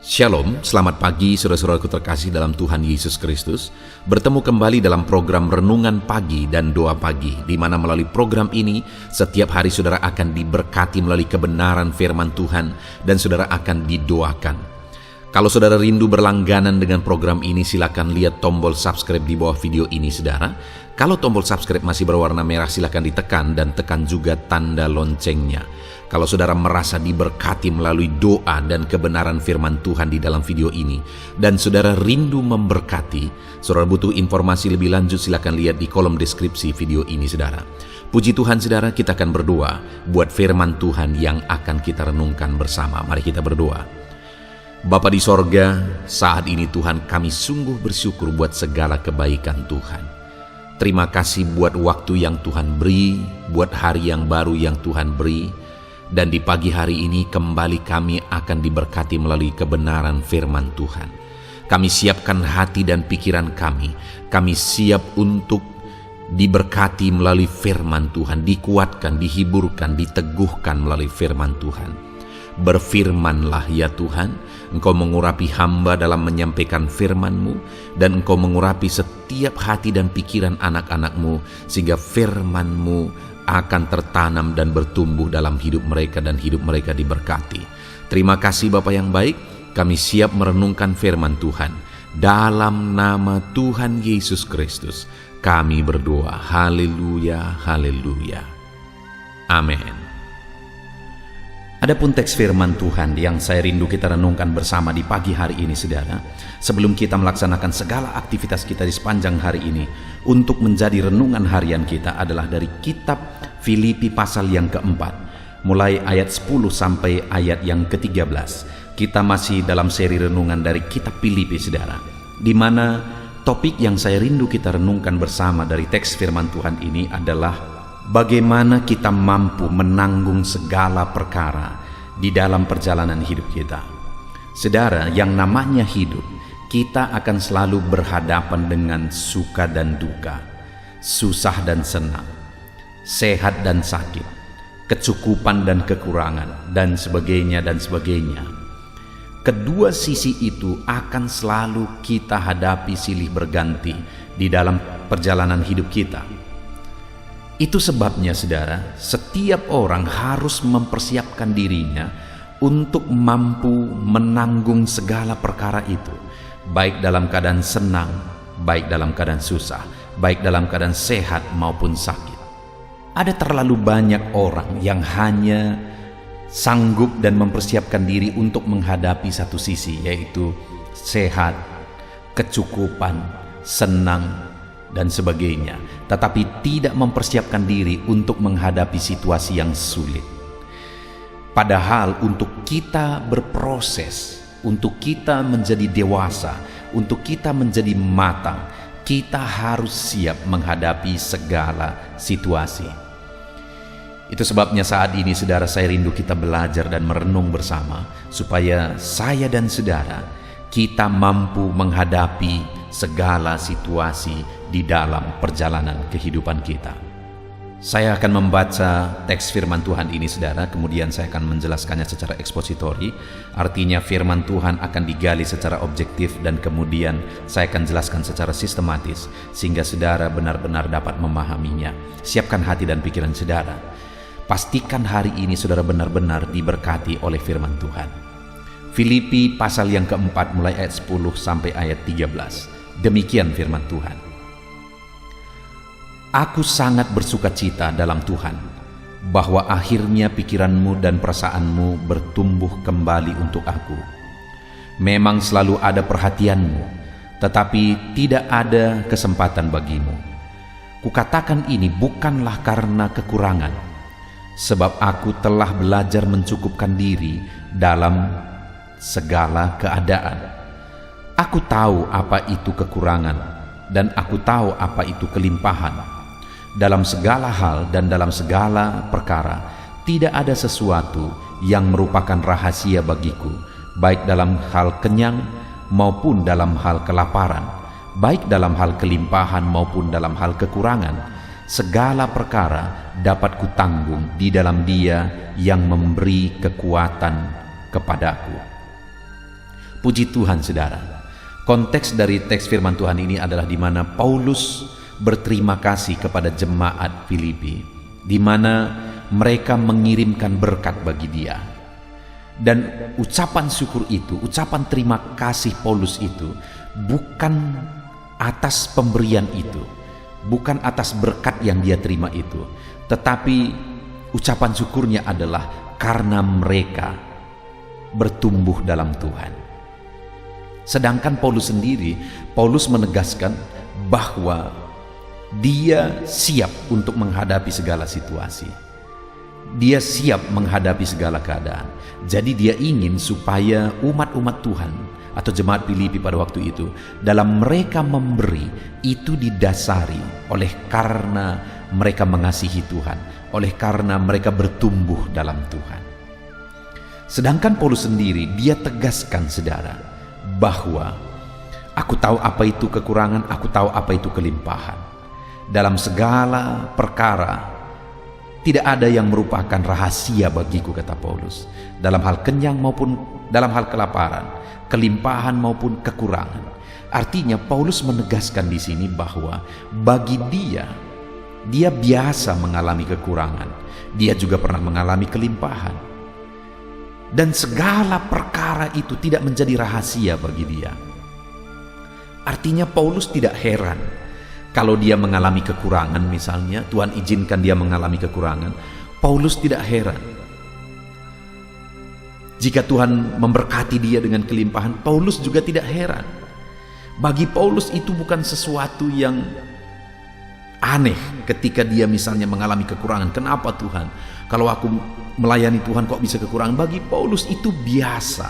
Shalom, selamat pagi saudara-saudaraku terkasih dalam Tuhan Yesus Kristus. Bertemu kembali dalam program Renungan Pagi dan Doa Pagi, di mana melalui program ini setiap hari saudara akan diberkati melalui kebenaran firman Tuhan dan saudara akan didoakan. Kalau saudara rindu berlangganan dengan program ini, silakan lihat tombol subscribe di bawah video ini saudara. Kalau tombol subscribe masih berwarna merah, silakan ditekan dan tekan juga tanda loncengnya. Kalau saudara merasa diberkati melalui doa dan kebenaran firman Tuhan di dalam video ini, dan saudara rindu memberkati, saudara butuh informasi lebih lanjut, silakan lihat di kolom deskripsi video ini saudara. Puji Tuhan saudara, kita akan berdoa buat firman Tuhan yang akan kita renungkan bersama. Mari kita berdoa. Bapa di sorga, saat ini Tuhan kami sungguh bersyukur buat segala kebaikan Tuhan. Terima kasih buat waktu yang Tuhan beri, buat hari yang baru yang Tuhan beri. Dan di pagi hari ini kembali kami akan diberkati melalui kebenaran firman Tuhan. Kami siapkan hati dan pikiran kami. Kami siap untuk diberkati melalui firman Tuhan, dikuatkan, dihiburkan, diteguhkan melalui firman Tuhan. Berfirmanlah ya Tuhan, Engkau mengurapi hamba dalam menyampaikan firman-Mu, dan Engkau mengurapi setiap hati dan pikiran anak-anak-Mu, sehingga firman-Mu akan tertanam dan bertumbuh dalam hidup mereka dan hidup mereka diberkati. Terima kasih Bapa yang baik, kami siap merenungkan firman Tuhan. Dalam nama Tuhan Yesus Kristus, kami berdoa. Haleluya, haleluya. Amin. Adapun teks firman Tuhan yang saya rindu kita renungkan bersama di pagi hari ini saudara, sebelum kita melaksanakan segala aktivitas kita di sepanjang hari ini, untuk menjadi renungan harian kita adalah dari kitab Filipi pasal yang keempat, mulai ayat 10 sampai ayat yang ke-13. Kita masih dalam seri renungan dari kitab Filipi saudara, di mana topik yang saya rindu kita renungkan bersama dari teks firman Tuhan ini adalah bagaimana kita mampu menanggung segala perkara di dalam perjalanan hidup kita. Saudara, yang namanya hidup, kita akan selalu berhadapan dengan suka dan duka, susah dan senang, sehat dan sakit, kecukupan dan kekurangan, dan sebagainya dan sebagainya. Kedua sisi itu akan selalu kita hadapi silih berganti di dalam perjalanan hidup kita. Itu sebabnya saudara, setiap orang harus mempersiapkan dirinya untuk mampu menanggung segala perkara itu, baik dalam keadaan senang, baik dalam keadaan susah, baik dalam keadaan sehat maupun sakit. Ada terlalu banyak orang yang hanya sanggup dan mempersiapkan diri untuk menghadapi satu sisi, yaitu sehat, kecukupan, senang, dan sebagainya, tetapi tidak mempersiapkan diri untuk menghadapi situasi yang sulit. Padahal untuk kita berproses, untuk kita menjadi dewasa, untuk kita menjadi matang, kita harus siap menghadapi segala situasi. Itu sebabnya saat ini saudara, saya rindu kita belajar dan merenung bersama, supaya saya dan saudara kita mampu menghadapi segala situasi di dalam perjalanan kehidupan kita. Saya akan membaca teks firman Tuhan ini saudara, kemudian saya akan menjelaskannya secara ekspositori. Artinya firman Tuhan akan digali secara objektif dan kemudian saya akan jelaskan secara sistematis, sehingga saudara benar-benar dapat memahaminya. Siapkan hati dan pikiran saudara. Pastikan hari ini saudara benar-benar diberkati oleh firman Tuhan. Filipi pasal yang keempat mulai ayat 10 sampai ayat 13. Demikian firman Tuhan. Aku sangat bersukacita dalam Tuhan, bahwa akhirnya pikiranmu dan perasaanmu bertumbuh kembali untuk aku. Memang selalu ada perhatianmu, tetapi tidak ada kesempatan bagimu. Kukatakan ini bukanlah karena kekurangan, sebab aku telah belajar mencukupkan diri dalam segala keadaan. Aku tahu apa itu kekurangan, dan aku tahu apa itu kelimpahan. Dalam segala hal dan dalam segala perkara, tidak ada sesuatu yang merupakan rahasia bagiku, baik dalam hal kenyang maupun dalam hal kelaparan, baik dalam hal kelimpahan maupun dalam hal kekurangan. Segala perkara dapat kutanggung di dalam Dia yang memberi kekuatan kepadaku. Puji Tuhan saudara. Konteks dari teks firman Tuhan ini adalah di mana Paulus berterima kasih kepada jemaat Filipi, di mana mereka mengirimkan berkat bagi dia. Dan ucapan syukur itu, ucapan terima kasih Paulus itu bukan atas pemberian itu, bukan atas berkat yang dia terima itu, tetapi ucapan syukurnya adalah karena mereka bertumbuh dalam Tuhan. Sedangkan Paulus sendiri, Paulus menegaskan bahwa dia siap untuk menghadapi segala situasi. Dia siap menghadapi segala keadaan. Jadi dia ingin supaya umat-umat Tuhan atau jemaat Filipi pada waktu itu, dalam mereka memberi itu didasari oleh karena mereka mengasihi Tuhan, oleh karena mereka bertumbuh dalam Tuhan. Sedangkan Paulus sendiri, dia tegaskan saudara, bahwa aku tahu apa itu kekurangan, aku tahu apa itu kelimpahan. Dalam segala perkara tidak ada yang merupakan rahasia bagiku, kata Paulus. Dalam hal kenyang maupun dalam hal kelaparan, kelimpahan maupun kekurangan. Artinya Paulus menegaskan di sini bahwa bagi dia biasa mengalami kekurangan. Dia juga pernah mengalami kelimpahan. Dan segala perkara itu tidak menjadi rahasia bagi dia. Artinya Paulus tidak heran kalau dia mengalami kekurangan, misalnya Tuhan izinkan dia mengalami kekurangan. Paulus tidak heran jika Tuhan memberkati dia dengan kelimpahan. Paulus juga tidak heran. Bagi Paulus itu bukan sesuatu yang aneh ketika dia misalnya mengalami kekurangan. Kenapa Tuhan? Kalau aku melayani Tuhan kok bisa kekurangan? Bagi Paulus itu biasa.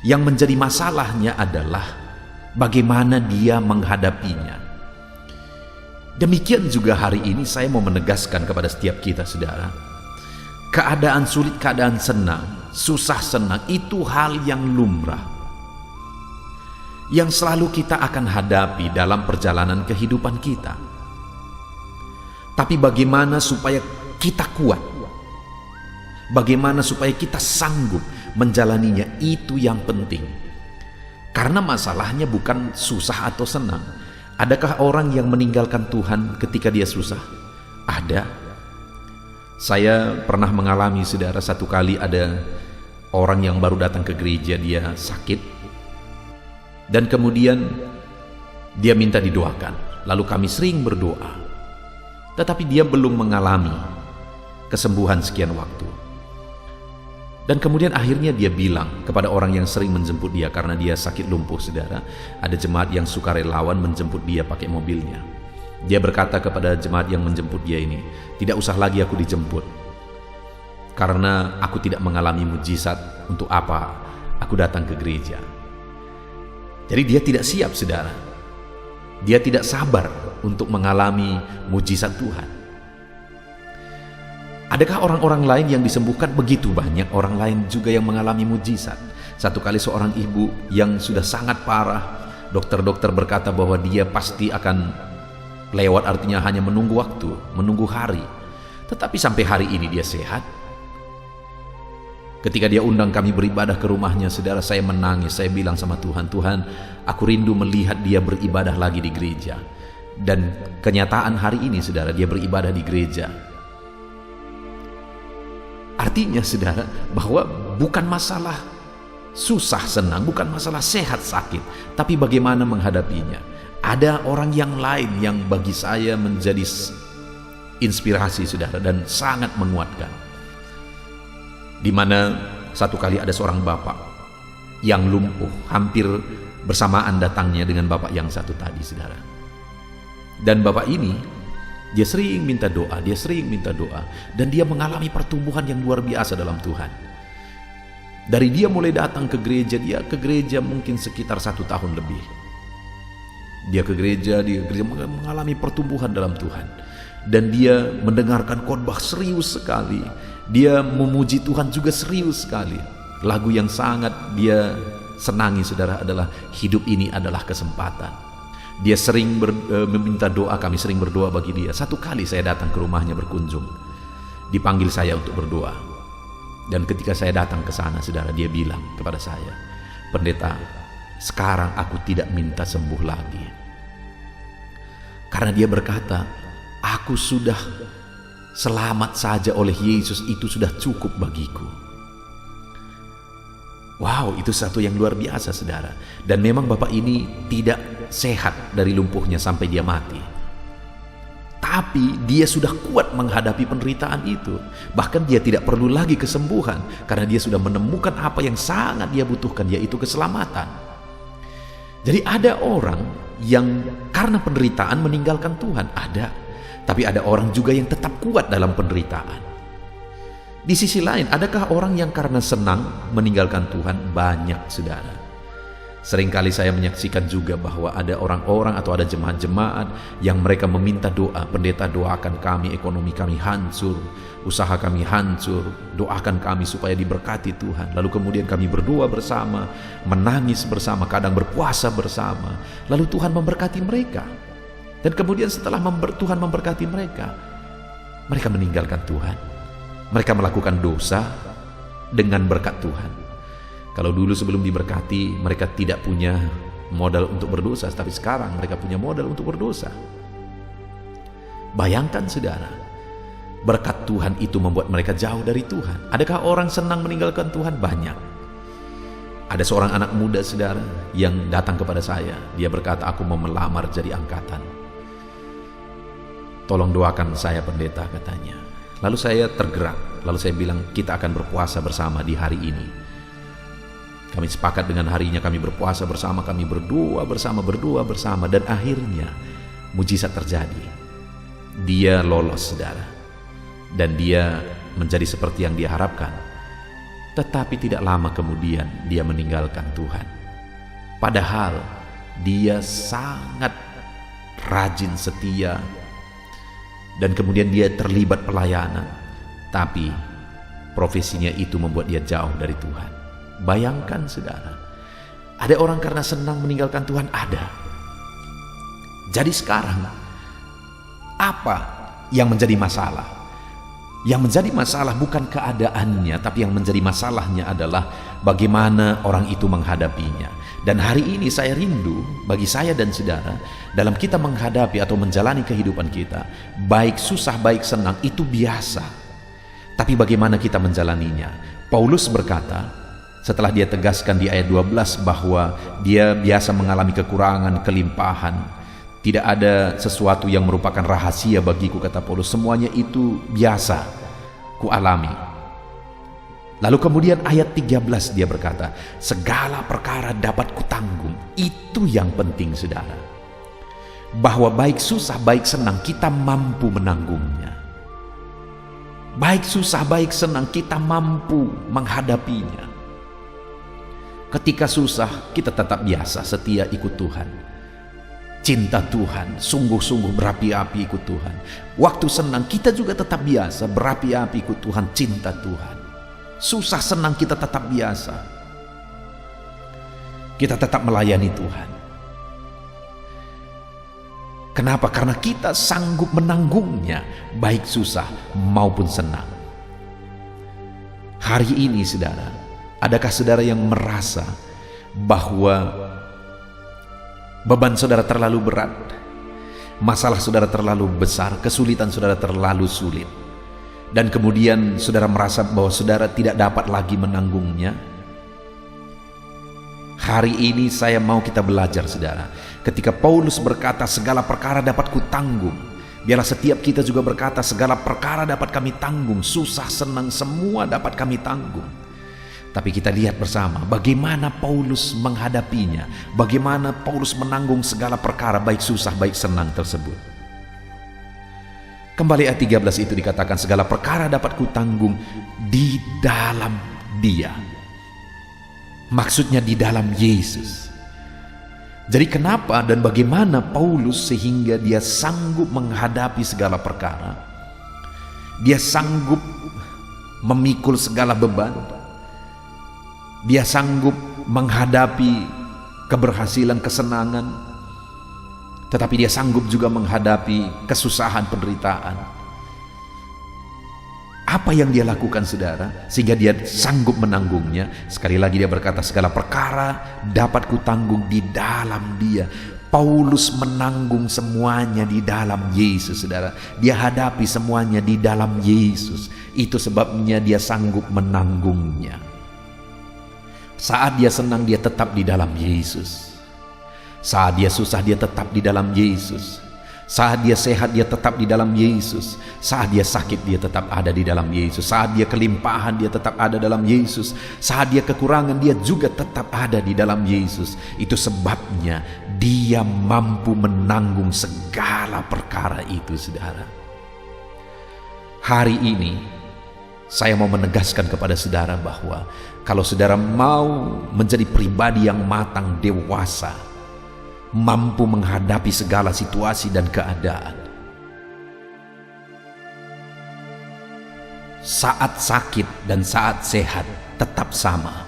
Yang menjadi masalahnya adalah bagaimana dia menghadapinya. Demikian juga hari ini saya mau menegaskan kepada setiap kita saudara. Keadaan sulit, keadaan senang, susah senang itu hal yang lumrah, yang selalu kita akan hadapi dalam perjalanan kehidupan kita. Tapi bagaimana supaya kita kuat, bagaimana supaya kita sanggup menjalaninya, itu yang penting. Karena masalahnya bukan susah atau senang. Adakah orang yang meninggalkan Tuhan ketika dia susah? Ada. Saya pernah mengalami saudara, satu kali ada orang yang baru datang ke gereja, dia sakit, dan kemudian dia minta didoakan. Lalu kami sering berdoa, tetapi dia belum mengalami kesembuhan sekian waktu. Dan kemudian akhirnya dia bilang kepada orang yang sering menjemput dia, karena dia sakit lumpuh saudara, ada jemaat yang sukarelawan menjemput dia pakai mobilnya. Dia berkata kepada jemaat yang menjemput dia ini, tidak usah lagi aku dijemput, karena aku tidak mengalami mujizat. Untuk apa aku datang ke gereja? Jadi dia tidak siap saudara. Dia tidak sabar untuk mengalami mujizat Tuhan. Adakah orang-orang lain yang disembuhkan? Begitu banyak orang lain juga yang mengalami mujizat. Satu kali seorang ibu yang sudah sangat parah, dokter-dokter berkata bahwa dia pasti akan lewat, artinya hanya menunggu waktu, menunggu hari. Tetapi sampai hari ini dia sehat. Ketika dia undang kami beribadah ke rumahnya, saudara, saya menangis. Saya bilang sama Tuhan, Tuhan, aku rindu melihat dia beribadah lagi di gereja. Dan kenyataan hari ini saudara, dia beribadah di gereja. Artinya saudara, bahwa bukan masalah susah senang, bukan masalah sehat sakit, tapi bagaimana menghadapinya. Ada orang yang lain yang bagi saya menjadi inspirasi saudara dan sangat menguatkan. Di mana satu kali ada seorang bapak yang lumpuh, hampir bersamaan datangnya dengan bapak yang satu tadi saudara. Dan bapak ini dia sering minta doa, dan dia mengalami pertumbuhan yang luar biasa dalam Tuhan. Dari dia mulai datang ke gereja, dia ke gereja mungkin sekitar 1 tahun lebih. Dia ke gereja, mengalami pertumbuhan dalam Tuhan. Dan dia mendengarkan khotbah serius sekali. Dia memuji Tuhan juga serius sekali. Lagu yang sangat dia senangi saudara adalah hidup ini adalah kesempatan. Dia sering meminta doa, kami sering berdoa bagi dia. Satu kali saya datang ke rumahnya berkunjung, dipanggil saya untuk berdoa. Dan ketika saya datang ke sana saudara, dia bilang kepada saya, "Pendeta, sekarang aku tidak minta sembuh lagi." Karena dia berkata, "Aku sudah selamat saja oleh Yesus, itu sudah cukup bagiku." Wow, itu satu yang luar biasa, saudara. Dan memang bapak ini tidak sehat dari lumpuhnya sampai dia mati. Tapi dia sudah kuat menghadapi penderitaan itu. Bahkan dia tidak perlu lagi kesembuhan, karena dia sudah menemukan apa yang sangat dia butuhkan, yaitu keselamatan. Jadi ada orang yang karena penderitaan meninggalkan Tuhan, ada. Tapi ada orang juga yang tetap kuat dalam penderitaan. Di sisi lain, adakah orang yang karena senang meninggalkan Tuhan? Banyak, saudara. Seringkali saya menyaksikan juga bahwa ada orang-orang atau ada jemaat-jemaat yang mereka meminta doa, "Pendeta, doakan kami, ekonomi kami hancur, usaha kami hancur, doakan kami supaya diberkati Tuhan." Lalu kemudian kami berdoa bersama, menangis bersama, kadang berpuasa bersama. Lalu Tuhan memberkati mereka. Dan kemudian setelah Tuhan memberkati mereka, mereka meninggalkan Tuhan. Mereka melakukan dosa dengan berkat Tuhan. Kalau dulu sebelum diberkati, mereka tidak punya modal untuk berdosa, tapi sekarang mereka punya modal untuk berdosa. Bayangkan, saudara, berkat Tuhan itu membuat mereka jauh dari Tuhan. Adakah orang senang meninggalkan Tuhan? Banyak. Ada seorang anak muda, saudara, yang datang kepada saya. Dia berkata, "Aku mau melamar jadi angkatan. Tolong doakan saya, pendeta," katanya. Lalu saya tergerak, lalu saya bilang, "Kita akan berpuasa bersama di hari ini." Kami sepakat dengan harinya, kami berpuasa bersama, kami berdoa bersama, dan akhirnya mujizat terjadi. Dia lolos, saudara, dan dia menjadi seperti yang dia harapkan. Tetapi tidak lama kemudian dia meninggalkan Tuhan. Padahal dia sangat rajin, setia, dan kemudian dia terlibat pelayanan, tapi profesinya itu membuat dia jauh dari Tuhan. Bayangkan, saudara, ada orang karena senang meninggalkan Tuhan, ada. Jadi sekarang apa yang menjadi masalah? Yang menjadi masalah bukan keadaannya, tapi yang menjadi masalahnya adalah bagaimana orang itu menghadapinya. Dan hari ini saya rindu bagi saya dan saudara, dalam kita menghadapi atau menjalani kehidupan kita, baik susah baik senang, itu biasa. Tapi bagaimana kita menjalaninya? Paulus berkata, setelah dia tegaskan di ayat 12 bahwa dia biasa mengalami kekurangan, kelimpahan, tidak ada sesuatu yang merupakan rahasia bagiku, kata Paulus, semuanya itu biasa ku alami. Lalu kemudian ayat 13 dia berkata, segala perkara dapat kutanggung. Itu yang penting, saudara, bahwa baik susah baik senang kita mampu menanggungnya. Baik susah baik senang kita mampu menghadapinya. Ketika susah kita tetap biasa setia ikut Tuhan, cinta Tuhan, sungguh-sungguh berapi-api ikut Tuhan. Waktu senang kita juga tetap biasa berapi-api ikut Tuhan, cinta Tuhan. Susah senang kita tetap biasa, kita tetap melayani Tuhan. Kenapa? Karena kita sanggup menanggungnya, baik susah maupun senang. Hari ini, saudara, adakah saudara yang merasa bahwa beban saudara terlalu berat, masalah saudara terlalu besar, kesulitan saudara terlalu sulit, dan kemudian saudara merasa bahwa saudara tidak dapat lagi menanggungnya? Hari ini saya mau kita belajar, saudara. Ketika Paulus berkata segala perkara dapat kutanggung, biarlah setiap kita juga berkata segala perkara dapat kami tanggung. Susah senang semua dapat kami tanggung. Tapi kita lihat bersama bagaimana Paulus menghadapinya, bagaimana Paulus menanggung segala perkara baik susah baik senang tersebut. Kembali ayat 13 itu dikatakan segala perkara dapat kutanggung di dalam Dia. Maksudnya di dalam Yesus. Jadi kenapa dan bagaimana Paulus sehingga dia sanggup menghadapi segala perkara? Dia sanggup memikul segala beban. Dia sanggup menghadapi keberhasilan, kesenangan. Tetapi dia sanggup juga menghadapi kesusahan, penderitaan. Apa yang dia lakukan, saudara, sehingga dia sanggup menanggungnya? Sekali lagi dia berkata, segala perkara dapat kutanggung di dalam Dia. Paulus menanggung semuanya di dalam Yesus, saudara. Dia hadapi semuanya di dalam Yesus. Itu sebabnya dia sanggup menanggungnya. Saat dia senang, dia tetap di dalam Yesus. Saat dia susah, dia tetap di dalam Yesus. Saat dia sehat, dia tetap di dalam Yesus. Saat dia sakit, dia tetap ada di dalam Yesus. Saat dia kelimpahan, dia tetap ada dalam Yesus. Saat dia kekurangan, dia juga tetap ada di dalam Yesus. Itu sebabnya dia mampu menanggung segala perkara itu, saudara. Hari ini saya mau menegaskan kepada saudara bahwa kalau saudara mau menjadi pribadi yang matang, dewasa, mampu menghadapi segala situasi dan keadaan, saat sakit dan saat sehat tetap sama,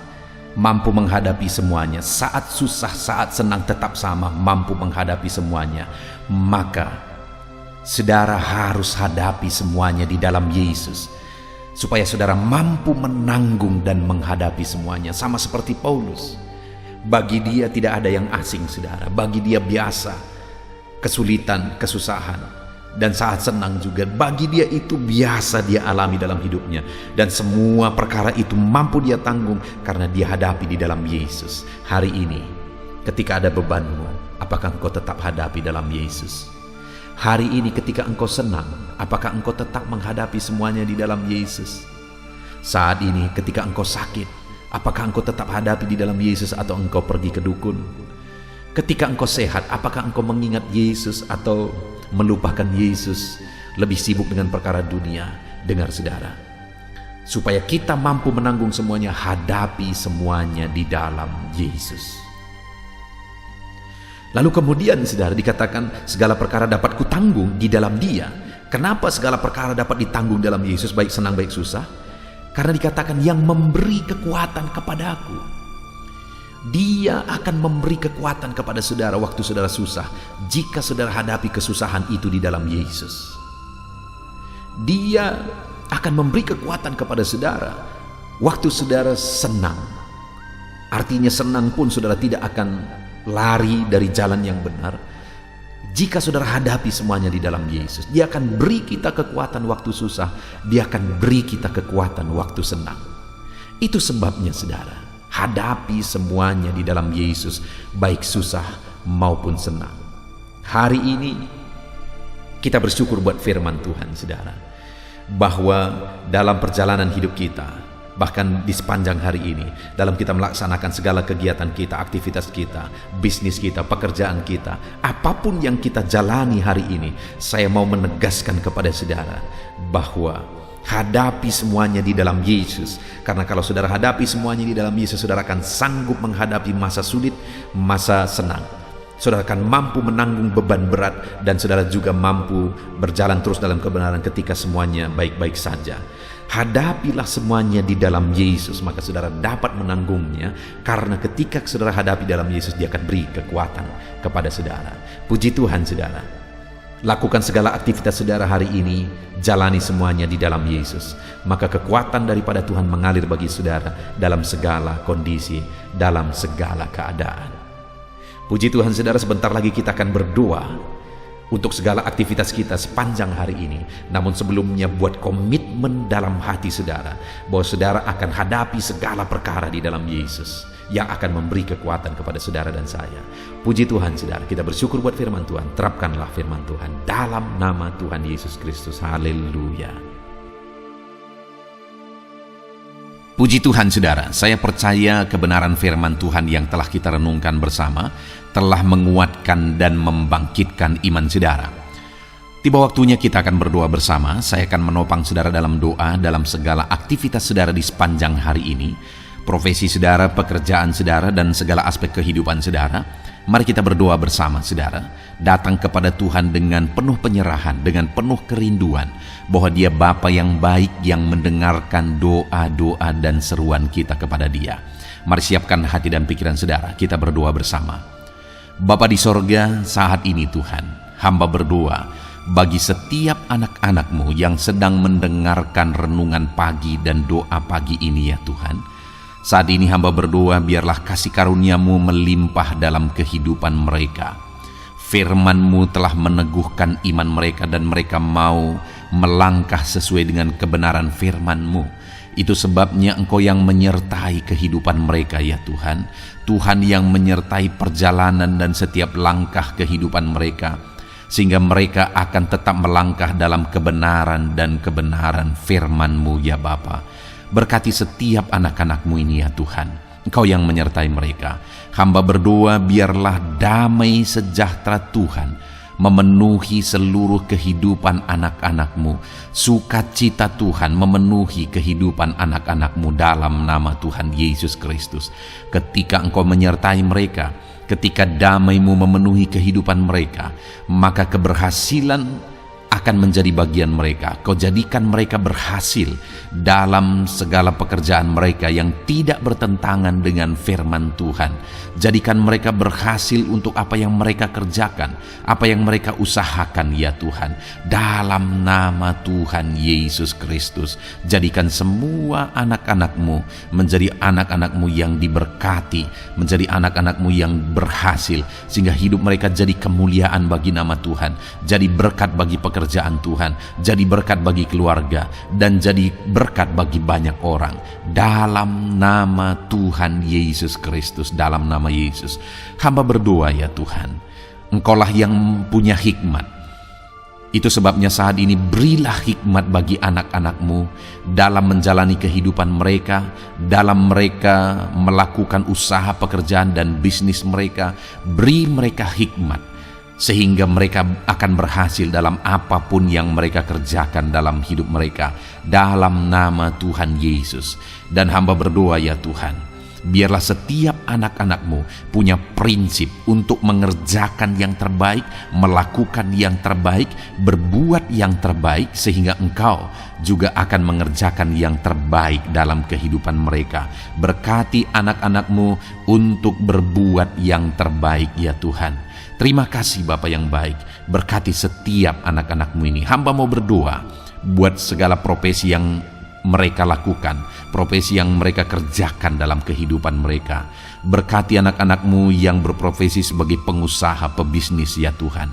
mampu menghadapi semuanya. Saat susah, saat senang tetap sama, mampu menghadapi semuanya. Maka saudara harus hadapi semuanya di dalam Yesus, supaya saudara mampu menanggung dan menghadapi semuanya. Sama seperti Paulus, bagi dia tidak ada yang asing, saudara. Bagi dia biasa kesulitan, kesusahan, dan saat senang juga. Bagi dia itu biasa dia alami dalam hidupnya. Dan semua perkara itu mampu dia tanggung karena dia hadapi di dalam Yesus. Hari ini ketika ada bebanmu, apakah engkau tetap hadapi dalam Yesus? Hari ini ketika engkau senang, apakah engkau tetap menghadapi semuanya di dalam Yesus? Saat ini ketika engkau sakit, apakah engkau tetap hadapi di dalam Yesus atau engkau pergi ke dukun? Ketika engkau sehat, apakah engkau mengingat Yesus atau melupakan Yesus, lebih sibuk dengan perkara dunia? Dengar, saudara, supaya kita mampu menanggung semuanya, hadapi semuanya di dalam Yesus. Lalu kemudian, saudara, dikatakan segala perkara dapat kutanggung di dalam Dia. Kenapa segala perkara dapat ditanggung dalam Yesus, baik senang baik susah? Karena dikatakan yang memberi kekuatan kepadaku. Dia akan memberi kekuatan kepada saudara waktu saudara susah, jika saudara hadapi kesusahan itu di dalam Yesus. Dia akan memberi kekuatan kepada saudara waktu saudara senang. Artinya senang pun saudara tidak akan lari dari jalan yang benar. Jika saudara hadapi semuanya di dalam Yesus, Dia akan beri kita kekuatan waktu susah. Dia akan beri kita kekuatan waktu senang. Itu sebabnya, saudara, hadapi semuanya di dalam Yesus, baik susah maupun senang. Hari ini kita bersyukur buat firman Tuhan, saudara, bahwa dalam perjalanan hidup kita, bahkan di sepanjang hari ini, dalam kita melaksanakan segala kegiatan kita, aktivitas kita, bisnis kita, pekerjaan kita, apapun yang kita jalani hari ini, saya mau menegaskan kepada saudara bahwa hadapi semuanya di dalam Yesus. Karena kalau saudara hadapi semuanya di dalam Yesus, saudara akan sanggup menghadapi masa sulit, masa senang. Saudara akan mampu menanggung beban berat, dan saudara juga mampu berjalan terus dalam kebenaran ketika semuanya baik-baik saja. Hadapilah semuanya di dalam Yesus, maka saudara dapat menanggungnya. Karena ketika saudara hadapi dalam Yesus, Dia akan beri kekuatan kepada saudara. Puji Tuhan, saudara. Lakukan segala aktivitas saudara hari ini, jalani semuanya di dalam Yesus. Maka kekuatan daripada Tuhan mengalir bagi saudara dalam segala kondisi, dalam segala keadaan. Puji Tuhan, saudara. Sebentar lagi kita akan berdoa untuk segala aktivitas kita sepanjang hari ini. Namun sebelumnya, buat komitmen dalam hati saudara bahwa saudara akan hadapi segala perkara di dalam Yesus yang akan memberi kekuatan kepada saudara dan saya. Puji Tuhan, saudara. Kita bersyukur buat firman Tuhan. Terapkanlah firman Tuhan dalam nama Tuhan Yesus Kristus. Haleluya. Puji Tuhan, saudara. Saya percaya kebenaran firman Tuhan yang telah kita renungkan bersama telah menguatkan dan membangkitkan iman saudara. Tiba waktunya kita akan berdoa bersama. Saya akan menopang saudara dalam doa dalam segala aktivitas saudara di sepanjang hari ini, profesi saudara, pekerjaan saudara, dan segala aspek kehidupan saudara. Mari kita berdoa bersama, saudara. Datang kepada Tuhan dengan penuh penyerahan, dengan penuh kerinduan bahwa Dia Bapa yang baik yang mendengarkan doa-doa dan seruan kita kepada Dia. Mari siapkan hati dan pikiran saudara. Kita berdoa bersama. Bapa di sorga, saat ini Tuhan, hamba berdoa bagi setiap anak-anak-Mu yang sedang mendengarkan renungan pagi dan doa pagi ini ya Tuhan. Saat ini hamba berdoa biarlah kasih karunia-Mu melimpah dalam kehidupan mereka. Firman-Mu telah meneguhkan iman mereka dan mereka mau melangkah sesuai dengan kebenaran firman-Mu. Itu sebabnya Engkau yang menyertai kehidupan mereka ya Tuhan. Tuhan yang menyertai perjalanan dan setiap langkah kehidupan mereka, sehingga mereka akan tetap melangkah dalam kebenaran dan kebenaran firman-Mu ya Bapa. Berkati setiap anak-anak-Mu ini ya Tuhan. Engkau yang menyertai mereka. Hamba berdoa biarlah damai sejahtera Tuhan memenuhi seluruh kehidupan anak-anak-Mu. Sukacita Tuhan memenuhi kehidupan anak-anak-Mu dalam nama Tuhan Yesus Kristus. Ketika Engkau menyertai mereka, ketika damai-Mu memenuhi kehidupan mereka, maka keberhasilan akan menjadi bagian mereka. Kau jadikan mereka berhasil dalam segala pekerjaan mereka yang tidak bertentangan dengan firman Tuhan. Jadikan mereka berhasil untuk apa yang mereka kerjakan, apa yang mereka usahakan ya Tuhan. Dalam nama Tuhan Yesus Kristus, jadikan semua anak-anak-Mu menjadi anak-anak-Mu yang diberkati, menjadi anak-anak-Mu yang berhasil, sehingga hidup mereka jadi kemuliaan bagi nama Tuhan, jadi berkat bagi pekerjaan Tuhan, jadi berkat bagi keluarga, dan jadi berkat bagi banyak orang. Dalam nama Tuhan Yesus Kristus, dalam nama Yesus, hamba berdoa ya Tuhan, Engkaulah yang punya hikmat. Itu sebabnya saat ini berilah hikmat bagi anak-anak-Mu dalam menjalani kehidupan mereka, dalam mereka melakukan usaha pekerjaan dan bisnis mereka. Beri mereka hikmat sehingga mereka akan berhasil dalam apapun yang mereka kerjakan dalam hidup mereka, dalam nama Tuhan Yesus. Dan hamba berdoa ya Tuhan, biarlah setiap anak-anak-Mu punya prinsip untuk mengerjakan yang terbaik, melakukan yang terbaik, berbuat yang terbaik, sehingga Engkau juga akan mengerjakan yang terbaik dalam kehidupan mereka. Berkati anak-anak-Mu untuk berbuat yang terbaik ya Tuhan. Terima kasih Bapa yang baik, berkati setiap anak-anak-Mu ini. Hamba mau berdoa buat segala profesi yang mereka lakukan, profesi yang mereka kerjakan dalam kehidupan mereka. Berkati anak-anak-Mu yang berprofesi sebagai pengusaha, pebisnis ya Tuhan.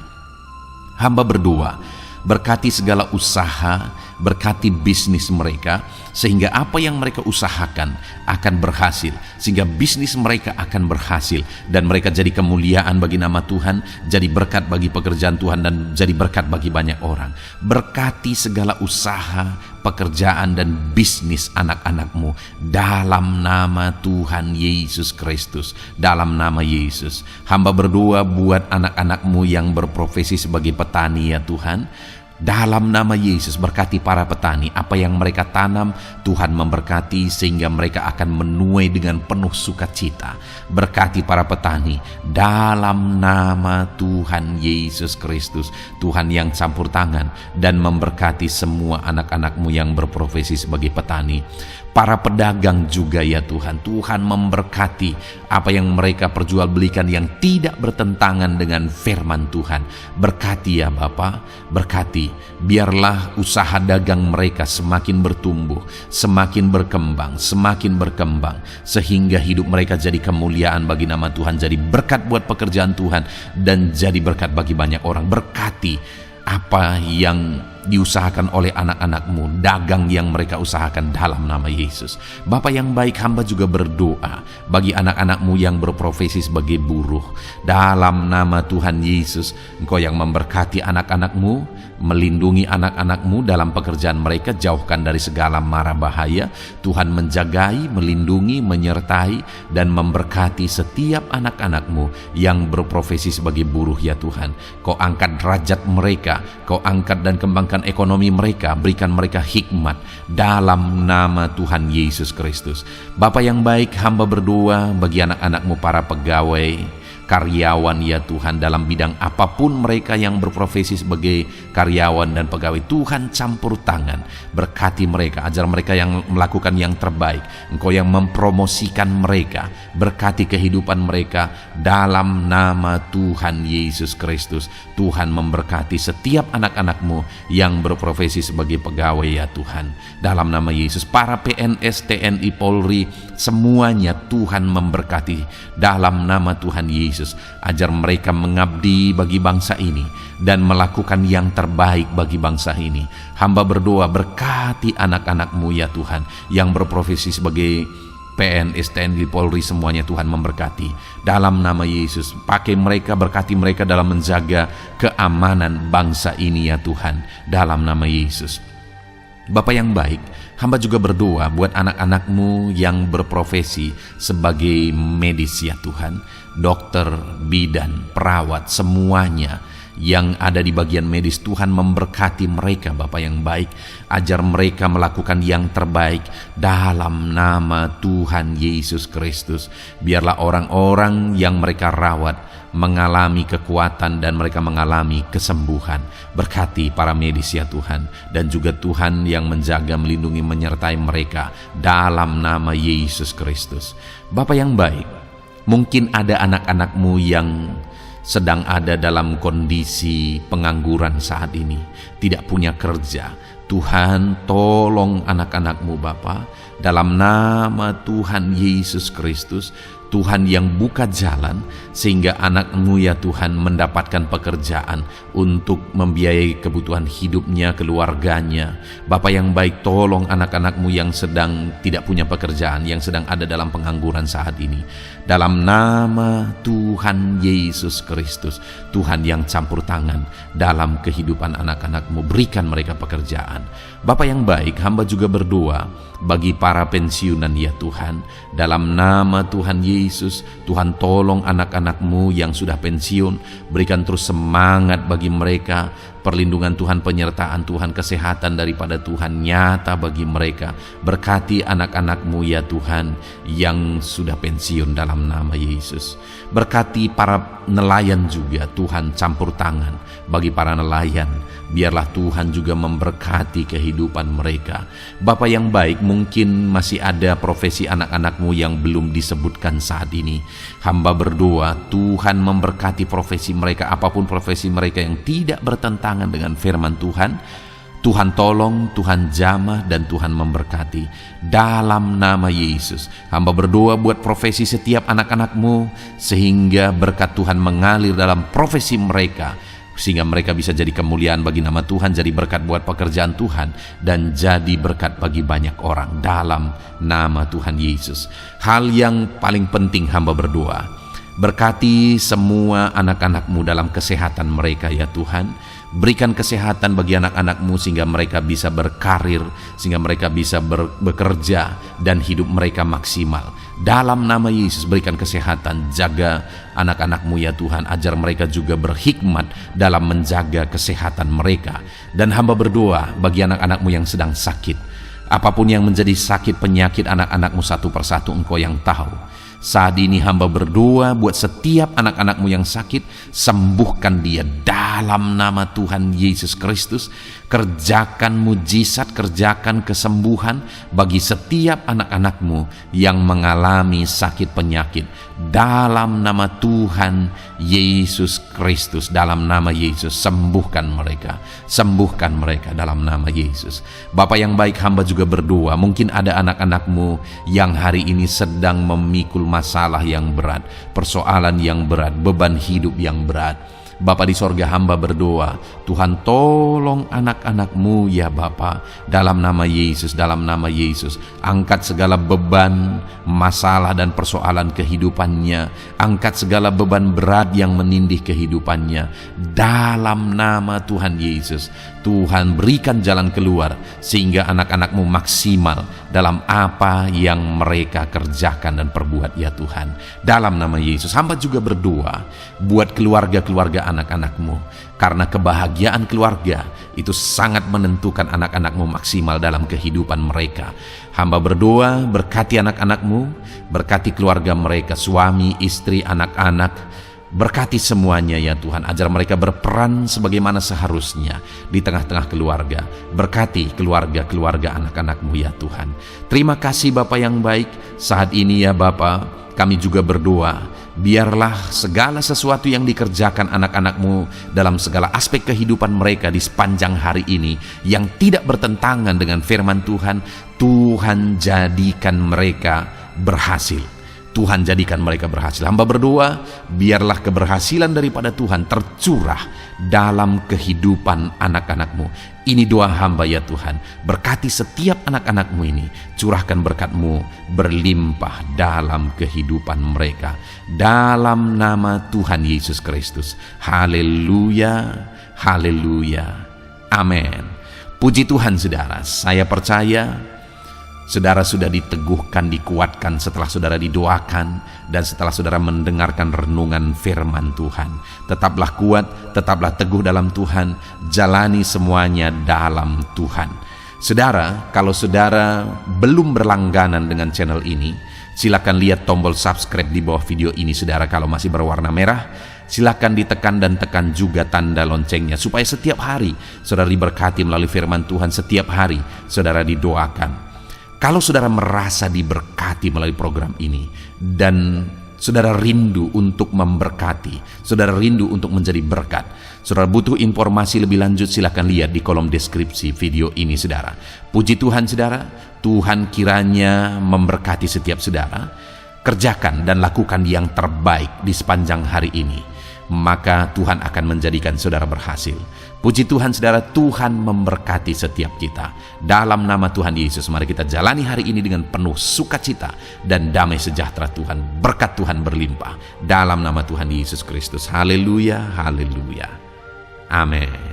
Hamba berdoa, berkati segala usaha, berkati bisnis mereka, sehingga apa yang mereka usahakan akan berhasil, sehingga bisnis mereka akan berhasil, dan mereka jadi kemuliaan bagi nama Tuhan, jadi berkat bagi pekerjaan Tuhan, dan jadi berkat bagi banyak orang. Berkati segala usaha, pekerjaan, dan bisnis anak-anak-Mu dalam nama Tuhan Yesus Kristus, dalam nama Yesus. Hamba berdoa buat anak-anak-Mu yang berprofesi sebagai petani ya Tuhan. Dalam nama Yesus, berkati para petani. Apa yang mereka tanam, Tuhan memberkati sehingga mereka akan menuai dengan penuh sukacita. Berkati para petani dalam nama Tuhan Yesus Kristus. Tuhan yang campur tangan dan memberkati semua anak-anak-Mu yang berprofesi sebagai petani. Para pedagang juga ya Tuhan, Tuhan memberkati apa yang mereka perjualbelikan yang tidak bertentangan dengan firman Tuhan. Berkati ya Bapa, berkati, biarlah usaha dagang mereka semakin bertumbuh, semakin berkembang, sehingga hidup mereka jadi kemuliaan bagi nama Tuhan, jadi berkat buat pekerjaan Tuhan, dan jadi berkat bagi banyak orang. Berkati apa yang diusahakan oleh anak-anak-Mu, dagang yang mereka usahakan dalam nama Yesus. Bapa yang baik, hamba juga berdoa bagi anak-anak-Mu yang berprofesi sebagai buruh. Dalam nama Tuhan Yesus, Engkau yang memberkati anak-anak-Mu, melindungi anak-anak-Mu dalam pekerjaan mereka, jauhkan dari segala mara bahaya. Tuhan menjagai, melindungi, menyertai, dan memberkati setiap anak-anak-Mu yang berprofesi sebagai buruh ya Tuhan. Kau angkat derajat mereka, Kau angkat dan kembangkan ekonomi mereka, berikan mereka hikmat dalam nama Tuhan Yesus Kristus. Bapa yang baik, hamba berdoa bagi anak-anak-Mu para pegawai, karyawan ya Tuhan, dalam bidang apapun mereka yang berprofesi sebagai karyawan dan pegawai. Tuhan campur tangan, berkati mereka, ajar mereka yang melakukan yang terbaik. Engkau yang mempromosikan mereka, berkati kehidupan mereka dalam nama Tuhan Yesus Kristus. Tuhan memberkati setiap anak-anak-Mu yang berprofesi sebagai pegawai ya Tuhan, dalam nama Yesus. Para PNS, TNI, Polri, semuanya Tuhan memberkati dalam nama Tuhan Yesus. Ajar mereka mengabdi bagi bangsa ini dan melakukan yang terbaik bagi bangsa ini. Hamba berdoa, berkati anak-anak-Mu ya Tuhan yang berprofesi sebagai PNS, TNI, Polri, semuanya Tuhan memberkati dalam nama Yesus. Pakai mereka, berkati mereka dalam menjaga keamanan bangsa ini ya Tuhan, dalam nama Yesus. Bapa yang baik, hamba juga berdoa buat anak-anak-Mu yang berprofesi sebagai medis ya Tuhan, dokter, bidan, perawat, semuanya yang ada di bagian medis. Tuhan memberkati mereka Bapa yang baik, ajar mereka melakukan yang terbaik dalam nama Tuhan Yesus Kristus. Biarlah orang-orang yang mereka rawat mengalami kekuatan dan mereka mengalami kesembuhan. Berkati para medis ya Tuhan, dan juga Tuhan yang menjaga, melindungi, menyertai mereka dalam nama Yesus Kristus. Bapa yang baik, mungkin ada anak-anak-Mu yang sedang ada dalam kondisi pengangguran saat ini, tidak punya kerja. Tuhan, tolong anak-anak-Mu Bapa, dalam nama Tuhan Yesus Kristus. Tuhan yang buka jalan sehingga anak-Mu ya Tuhan mendapatkan pekerjaan untuk membiayai kebutuhan hidupnya, keluarganya. Bapa yang baik, tolong anak-anak-Mu yang sedang tidak punya pekerjaan, yang sedang ada dalam pengangguran saat ini. Dalam nama Tuhan Yesus Kristus, Tuhan yang campur tangan dalam kehidupan anak-anak-Mu, berikan mereka pekerjaan. Bapa yang baik, hamba juga berdoa bagi para pensiunan ya Tuhan, dalam nama Tuhan Yesus. Tuhan, tolong anak-anak-Mu yang sudah pensiun, berikan terus semangat bagi mereka, perlindungan Tuhan, penyertaan Tuhan, kesehatan daripada Tuhan nyata bagi mereka. Berkati anak-anak-Mu ya Tuhan yang sudah pensiun dalam nama Yesus. Berkati para nelayan juga Tuhan, campur tangan bagi para nelayan. Biarlah Tuhan juga memberkati kehidupan mereka. Bapa yang baik, mungkin masih ada profesi anak-anak-Mu yang belum disebutkan saat ini. Hamba berdoa Tuhan memberkati profesi mereka, apapun profesi mereka yang tidak bertentangan dengan firman Tuhan. Tuhan tolong, Tuhan jamah, dan Tuhan memberkati dalam nama Yesus. Hamba berdoa buat profesi setiap anak-anak-Mu, sehingga berkat Tuhan mengalir dalam profesi mereka, sehingga mereka bisa jadi kemuliaan bagi nama Tuhan, jadi berkat buat pekerjaan Tuhan, dan jadi berkat bagi banyak orang dalam nama Tuhan Yesus. Hal yang paling penting hamba berdoa, berkati semua anak-anak-Mu dalam kesehatan mereka ya Tuhan. Berikan kesehatan bagi anak-anak-Mu sehingga mereka bisa berkarir, sehingga mereka bisa bekerja dan hidup mereka maksimal. Dalam nama Yesus, berikan kesehatan, jaga anak-anak-Mu ya Tuhan, ajar mereka juga berhikmat dalam menjaga kesehatan mereka. Dan hamba berdoa bagi anak-anak-Mu yang sedang sakit, apapun yang menjadi sakit penyakit anak-anak-Mu satu persatu Engkau yang tahu. Saat ini hamba berdoa buat setiap anak-anak-Mu yang sakit, sembuhkan dia dalam nama Tuhan Yesus Kristus. Kerjakan mujizat, kerjakan kesembuhan bagi setiap anak-anak-Mu yang mengalami sakit penyakit dalam nama Tuhan Yesus Kristus. Dalam nama Yesus, sembuhkan mereka dalam nama Yesus. Bapa yang baik, hamba juga berdoa, mungkin ada anak-anak-Mu yang hari ini sedang memikul masalah yang berat, persoalan yang berat, beban hidup yang berat. Bapa di sorga, hamba berdoa, Tuhan tolong anak-anak-Mu ya Bapa, dalam nama Yesus, dalam nama Yesus. Angkat segala beban, masalah dan persoalan kehidupannya. Angkat segala beban berat yang menindih kehidupannya dalam nama Tuhan Yesus. Tuhan, berikan jalan keluar sehingga anak-anak-Mu maksimal dalam apa yang mereka kerjakan dan perbuat ya Tuhan. Dalam nama Yesus, hamba juga berdoa buat keluarga-keluarga anak-anak-Mu, karena kebahagiaan keluarga itu sangat menentukan anak-anak-Mu maksimal dalam kehidupan mereka. Hamba berdoa, berkati anak-anak-Mu, berkati keluarga mereka, suami, istri, anak-anak. Berkati semuanya ya Tuhan, ajar mereka berperan sebagaimana seharusnya di tengah-tengah keluarga. Berkati keluarga-keluarga anak-anak-Mu ya Tuhan. Terima kasih Bapa yang baik. Saat ini ya Bapa, kami juga berdoa, biarlah segala sesuatu yang dikerjakan anak-anak-Mu dalam segala aspek kehidupan mereka di sepanjang hari ini yang tidak bertentangan dengan firman Tuhan, Tuhan jadikan mereka berhasil. Tuhan jadikan mereka berhasil. Hamba berdoa, biarlah keberhasilan daripada Tuhan tercurah dalam kehidupan anak-anak-Mu. Ini doa hamba ya Tuhan. Berkati setiap anak-anak-Mu ini. Curahkan berkat-Mu berlimpah dalam kehidupan mereka. Dalam nama Tuhan Yesus Kristus. Haleluya, haleluya, amin. Puji Tuhan saudara, saya percaya saudara sudah diteguhkan, dikuatkan setelah saudara didoakan dan setelah saudara mendengarkan renungan firman Tuhan. Tetaplah kuat, tetaplah teguh dalam Tuhan, jalani semuanya dalam Tuhan. Saudara, kalau saudara belum berlangganan dengan channel ini, silakan lihat tombol subscribe di bawah video ini saudara. Kalau masih berwarna merah, silakan ditekan dan tekan juga tanda loncengnya supaya setiap hari saudara diberkati melalui firman Tuhan. Setiap hari saudara didoakan. Kalau saudara merasa diberkati melalui program ini dan saudara rindu untuk memberkati, saudara rindu untuk menjadi berkat, saudara butuh informasi lebih lanjut, silakan lihat di kolom deskripsi video ini saudara. Puji Tuhan saudara, Tuhan kiranya memberkati setiap saudara. Kerjakan dan lakukan yang terbaik di sepanjang hari ini, maka Tuhan akan menjadikan saudara berhasil. Puji Tuhan saudara, Tuhan memberkati setiap kita. Dalam nama Tuhan Yesus, mari kita jalani hari ini dengan penuh sukacita dan damai sejahtera Tuhan. Berkat Tuhan berlimpah dalam nama Tuhan Yesus Kristus. Haleluya, haleluya, amin.